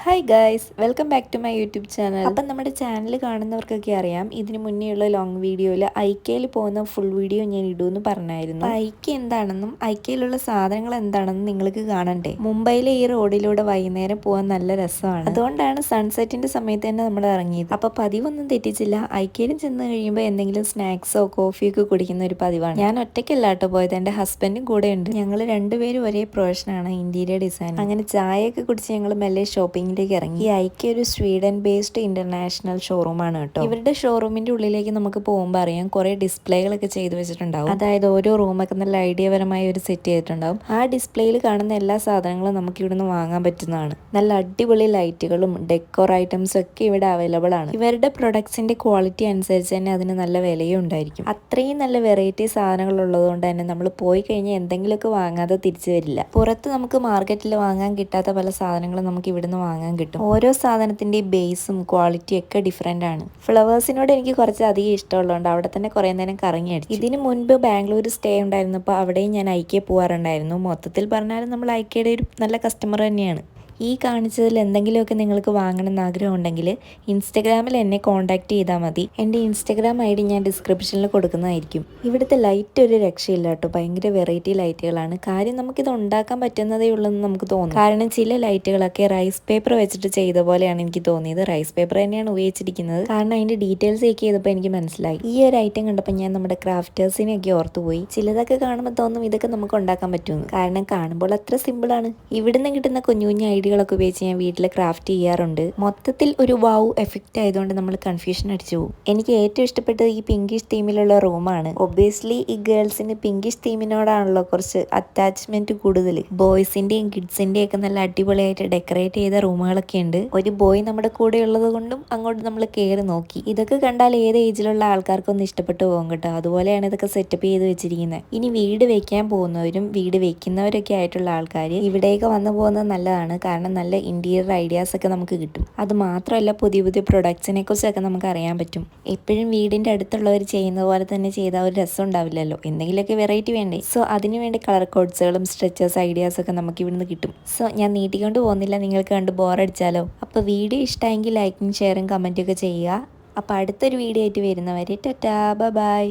Hi guys, welcome back to my YouTube channel. അപ്പം നമ്മുടെ channel കാണുന്നവർക്കൊക്കെ അറിയാം, ഇതിന് മുന്നേയുള്ള ലോങ് വീഡിയോയിൽ ഐക്കയിൽ പോകുന്ന ഫുൾ വീഡിയോ ഞാൻ ഇടുമെന്ന് പറഞ്ഞായിരുന്നു. ഐക്യ എന്താണെന്നും ഐക്കയിലുള്ള സാധനങ്ങൾ എന്താണെന്നും നിങ്ങൾക്ക് കാണണ്ടേ. മുംബൈയിലെ ഈ റോഡിലൂടെ വൈകുന്നേരം പോകാൻ നല്ല രസമാണ്. അതുകൊണ്ടാണ് സൺസെറ്റിന്റെ സമയത്ത് തന്നെ നമ്മൾ ഇറങ്ങിയത്. അപ്പോൾ പതിവൊന്നും തെറ്റിച്ചില്ല. ഐക്കയിലും ചെന്ന് കഴിയുമ്പോൾ എന്തെങ്കിലും സ്നാക്സോ കോഫിയോ ഒക്കെ കുടിക്കുന്ന ഒരു പതിവാണ്. ഞാൻ ഒറ്റയ്ക്കല്ല കേട്ടോ പോയത്, എൻ്റെ ഹസ്ബൻഡും കൂടെ ഉണ്ട്. ഞങ്ങൾ രണ്ടുപേരും ഒരേ പ്രൊഫഷനാണ്, ഇന്റീരിയർ ഡിസൈൻ. അങ്ങനെ ചായയൊക്കെ കുടിച്ച് ഞങ്ങൾ മെല്ലെ ഷോപ്പിംഗ് ഇറങ്ങി. ഈ ഐക്യ ഒരു സ്വീഡൻ ബേസ്ഡ് ഇന്റർനാഷണൽ ഷോറൂമാണ് കേട്ടോ. ഇവരുടെ ഷോറൂമിന്റെ ഉള്ളിലേക്ക് നമുക്ക് പോകുമ്പോൾ അറിയാം കുറെ ഡിസ്പ്ലേകളൊക്കെ ചെയ്തു വെച്ചിട്ടുണ്ടാവും. അതായത് ഓരോ റൂമൊക്കെ നല്ല ഐഡിയപരമായി ഒരു സെറ്റ് ചെയ്തിട്ടുണ്ടാവും. ആ ഡിസ്പ്ലേയിൽ കാണുന്ന എല്ലാ സാധനങ്ങളും നമുക്ക് ഇവിടുന്ന് വാങ്ങാൻ പറ്റുന്നതാണ്. നല്ല അടിപൊളി ലൈറ്റുകളും ഡെക്കോർ ഐറ്റംസും ഒക്കെ ഇവിടെ അവൈലബിൾ ആണ്. ഇവരുടെ പ്രൊഡക്ട്സിന്റെ ക്വാളിറ്റി അനുസരിച്ച് തന്നെ അതിന് നല്ല വിലയും ഉണ്ടായിരിക്കും. അത്രയും നല്ല വെറൈറ്റി സാധനങ്ങൾ ഉള്ളതുകൊണ്ട് തന്നെ നമ്മൾ പോയി കഴിഞ്ഞാൽ എന്തെങ്കിലുമൊക്കെ വാങ്ങാതെ തിരിച്ചു വരില്ല. പുറത്ത് നമുക്ക് മാർക്കറ്റിൽ വാങ്ങാൻ കിട്ടാത്ത പല സാധനങ്ങളും നമുക്ക് ഇവിടുന്ന് വാങ്ങാൻ കിട്ടും. ഓരോ സാധനത്തിന്റെ ബേസും ക്വാളിറ്റിയും ഒക്കെ ഡിഫറെന്റ് ആണ്. ഫ്ലവേഴ്സിനോട് എനിക്ക് കുറച്ച് അധികം ഇഷ്ടമുള്ളതുകൊണ്ട് അവിടെ തന്നെ കുറെ നേരം കറങ്ങി അടിച്ചു. ഇതിന് മുൻപ് ബാംഗ്ലൂർ സ്റ്റേ ഉണ്ടായിരുന്നപ്പോൾ അവിടെയും ഞാൻ ഐക്യ പോകാറുണ്ടായിരുന്നു. മൊത്തത്തിൽ പറഞ്ഞാലും നമ്മൾ ഐക്യയുടെ ഒരു നല്ല കസ്റ്റമർ തന്നെയാണ്. ഈ കാണിച്ചതിൽ എന്തെങ്കിലുമൊക്കെ നിങ്ങൾക്ക് വാങ്ങണമെന്ന് ആഗ്രഹം ഉണ്ടെങ്കിൽ ഇൻസ്റ്റഗ്രാമിൽ എന്നെ കോൺടാക്ട് ചെയ്താൽ മതി. എൻ്റെ ഇൻസ്റ്റഗ്രാം ID ഞാൻ ഡിസ്ക്രിപ്ഷനിൽ കൊടുക്കുന്നതായിരിക്കും. ഇവിടുത്തെ ലൈറ്റ് ഒരു രക്ഷയില്ല കേട്ടോ, ഭയങ്കര വെറൈറ്റി ലൈറ്റുകളാണ്. കാര്യം നമുക്കിത് ഉണ്ടാക്കാൻ പറ്റുന്നതേ ഉള്ളെന്ന് നമുക്ക് തോന്നും. കാരണം ചില ലൈറ്റുകളൊക്കെ റൈസ് പേപ്പർ വെച്ചിട്ട് ചെയ്ത പോലെയാണ് എനിക്ക് തോന്നിയത്. റൈസ് പേപ്പർ തന്നെയാണ് ഉപയോഗിച്ചിരിക്കുന്നത്. കാരണം അതിൻ്റെ ഡീറ്റെയിൽസ് ചെക്ക് ചെയ്തപ്പോൾ എനിക്ക് മനസ്സിലായി. ഈ ഒരു ഐറ്റം കണ്ടപ്പോൾ ഞാൻ നമ്മുടെ ക്രാഫ്റ്റേഴ്സിനെയൊക്കെ ഓർത്തുപോയി. ചിലതൊക്കെ കാണുമ്പോൾ തോന്നും ഇതൊക്കെ നമുക്ക് ഉണ്ടാക്കാൻ പറ്റുമെന്ന്. കാരണം കാണുമ്പോൾ അത്ര സിമ്പിളാണ്. ഇവിടുന്ന് കിട്ടുന്ന കുഞ്ഞു കുഞ്ഞു ഐഡിയകളൊക്കെ ഉപയോഗിച്ച് ഞാൻ വീട്ടിൽ ക്രാഫ്റ്റ് ചെയ്യാറുണ്ട്. മൊത്തത്തിൽ ഒരു വൗ എഫക്റ്റ് ആയതുകൊണ്ട് നമ്മൾ കൺഫ്യൂഷൻ അടിച്ചു പോകും. എനിക്ക് ഏറ്റവും ഇഷ്ടപ്പെട്ടത് ഈ പിങ്കിഷ് തീമിലുള്ള റൂമാണ്. ഒബ്വിയസ്ലി ഈ ഗേൾസിന് പിങ്കിഷ് തീമിനോടാണല്ലോ കുറച്ച് അറ്റാച്ച്മെന്റ് കൂടുതൽ. ബോയ്സിന്റെയും കിഡ്സിന്റെയും ഒക്കെ നല്ല അടിപൊളിയായിട്ട് ഡെക്കറേറ്റ് ചെയ്ത റൂമുകളൊക്കെ ഉണ്ട്. ഒരു ബോയ് നമ്മുടെ കൂടെ ഉള്ളത് കൊണ്ടും അങ്ങോട്ട് നമ്മൾ കയറി നോക്കി. ഇതൊക്കെ കണ്ടാൽ ഏത് ഏജിലുള്ള ആൾക്കാർക്കൊന്നും ഇഷ്ടപ്പെട്ടു പോകും കേട്ടോ. അതുപോലെയാണ് ഇതൊക്കെ സെറ്റപ്പ് ചെയ്ത് വെച്ചിരിക്കുന്നത്. ഇനി വീട് വെക്കാൻ പോകുന്നവരും വീട് വെക്കുന്നവരൊക്കെ ആയിട്ടുള്ള ആൾക്കാർ ഇവിടേക്ക് വന്നു പോകുന്നത് നല്ലതാണ്. കാരണം നല്ല ഇന്റീരിയർ ഐഡിയാസ് ഒക്കെ നമുക്ക് കിട്ടും. അത് മാത്രമല്ല പുതിയ പുതിയ പ്രൊഡക്ട്സിനെ കുറിച്ചൊക്കെ നമുക്ക് അറിയാൻ പറ്റും. എപ്പോഴും വീടിന്റെ അടുത്തുള്ളവർ ചെയ്യുന്ന പോലെ തന്നെ ചെയ്താൽ ഒരു രസം ഉണ്ടാവില്ലല്ലോ, എന്തെങ്കിലുമൊക്കെ വെറൈറ്റി വേണ്ടേ. സോ അതിനുവേണ്ടി കളർ കോഡ്സുകളും സ്ട്രെച്ചേഴ്സ് ഐഡിയാസ് ഒക്കെ നമുക്ക് ഇവിടുന്ന് കിട്ടും. സോ ഞാൻ നീട്ടിക്കൊണ്ട് പോകുന്നില്ല, നിങ്ങൾക്ക് കണ്ട് ബോറടിച്ചാലോ. അപ്പോൾ വീഡിയോ ഇഷ്ടമെങ്കിൽ ലൈക്കും ഷെയറും കമൻറ്റും ഒക്കെ ചെയ്യുക. അപ്പോൾ അടുത്തൊരു വീഡിയോ ആയിട്ട് വരുന്നവരെ ടാറ്റാ ബൈ.